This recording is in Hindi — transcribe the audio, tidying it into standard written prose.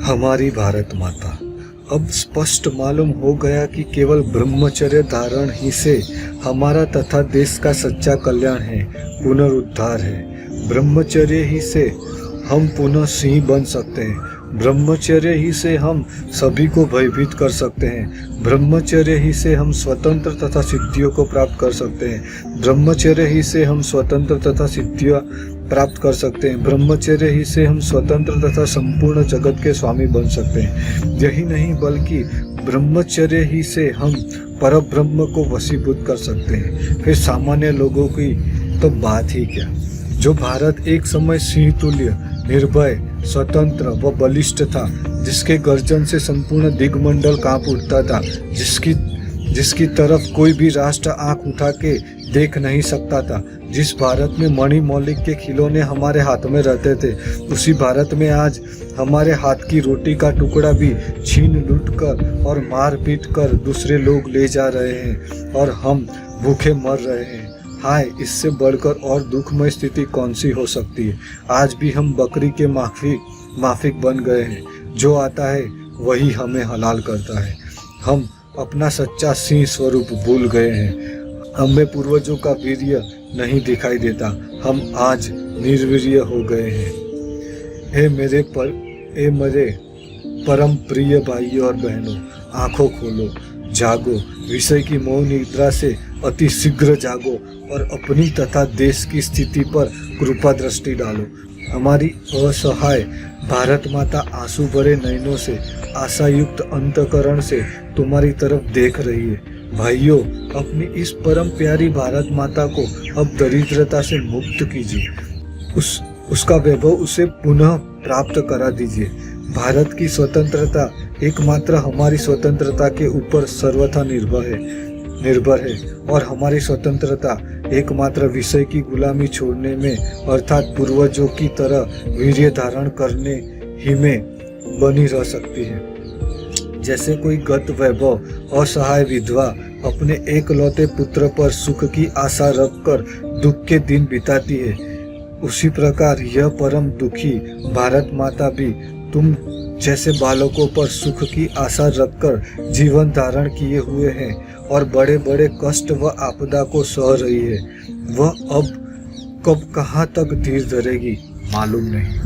हमारी भारत माता। अब स्पष्ट मालूम हो गया कि केवल ब्रह्मचर्य धारण ही से हमारा तथा देश का सच्चा कल्याण है, पुनरुद्धार है। ब्रह्मचर्य ही से हम पुनः सिंह बन सकते हैं। ब्रह्मचर्य ही से हम सभी को भयभीत कर सकते हैं। ब्रह्मचर्य ही से हम स्वतंत्र तथा सिद्धियों को प्राप्त कर सकते हैं। ब्रह्मचर्य ही से हम स्वतंत्र तथा सिद्धियां प्राप्त कर सकते हैं। ब्रह्मचर्य ही से हम स्वतंत्र तथा संपूर्ण जगत के स्वामी बन सकते हैं। यही नहीं बल्कि ब्रह्मचर्य ही से हम परब्रह्म को वशीभूत कर सकते हैं। फिर सामान्य लोगों की तो बात ही क्या। जो भारत एक समय सिंह तुल्य, निर्भय, स्वतंत्र व बलिष्ठ था, जिसके गर्जन से संपूर्ण दिग्मंडल कांप उठता था, जिसकी तरफ कोई भी राष्ट्र आंख उठा के देख नहीं सकता था, जिस भारत में मणि मौलिक के खिलौने हमारे हाथ में रहते थे, उसी भारत में आज हमारे हाथ की रोटी का टुकड़ा भी छीन लूट कर और मार पीट कर दूसरे लोग ले जा रहे हैं और हम भूखे मर रहे हैं। हाय, इससे बढ़कर और दुखमय स्थिति कौन सी हो सकती है। आज भी हम बकरी के माफिक बन गए हैं। जो आता है वही हमें हलाल करता है। हम अपना सच्चा सिंह स्वरूप भूल गए हैं। हमें पूर्वजों का वीर्य नहीं दिखाई देता। हम आज निर्वीर्य हो गए हैं। हे मेरे परम प्रिय भाइयों और बहनों, आंखों खोलो, जागो, विषय की मोह निद्रा से अति शीघ्र जागो और अपनी तथा देश की स्थिति पर कृपा दृष्टि डालो। हमारी असहाय भारत माता आंसू भरे नयनों से, आशायुक्त अंतकरण से तुम्हारी तरफ देख रही है। भाइयों, अपनी इस परम प्यारी भारत माता को अब दरिद्रता से मुक्त कीजिए। उसका वैभव उसे पुनः प्राप्त करा दीजिए। भारत की स्वतंत्रता एकमात्र हमारी स्वतंत्रता के ऊपर सर्वथा निर्भर है और हमारी स्वतंत्रता एकमात्र विषय की गुलामी छोड़ने में, अर्थात पूर्वजों की तरह वीर्य धारण करने ही में बनी रह सकती है। जैसे कोई गत वैभव असहाय विधवा अपने एकलौते पुत्र पर सुख की आशा रखकर दुख के दिन बिताती है, उसी प्रकार यह परम दुखी भारत माता भी तुम जैसे बालकों पर सुख की आशा रखकर जीवन धारण किए हुए हैं और बड़े बड़े कष्ट व आपदा को सह रही है। वह अब कब कहाँ तक धीर धरेगी मालूम नहीं।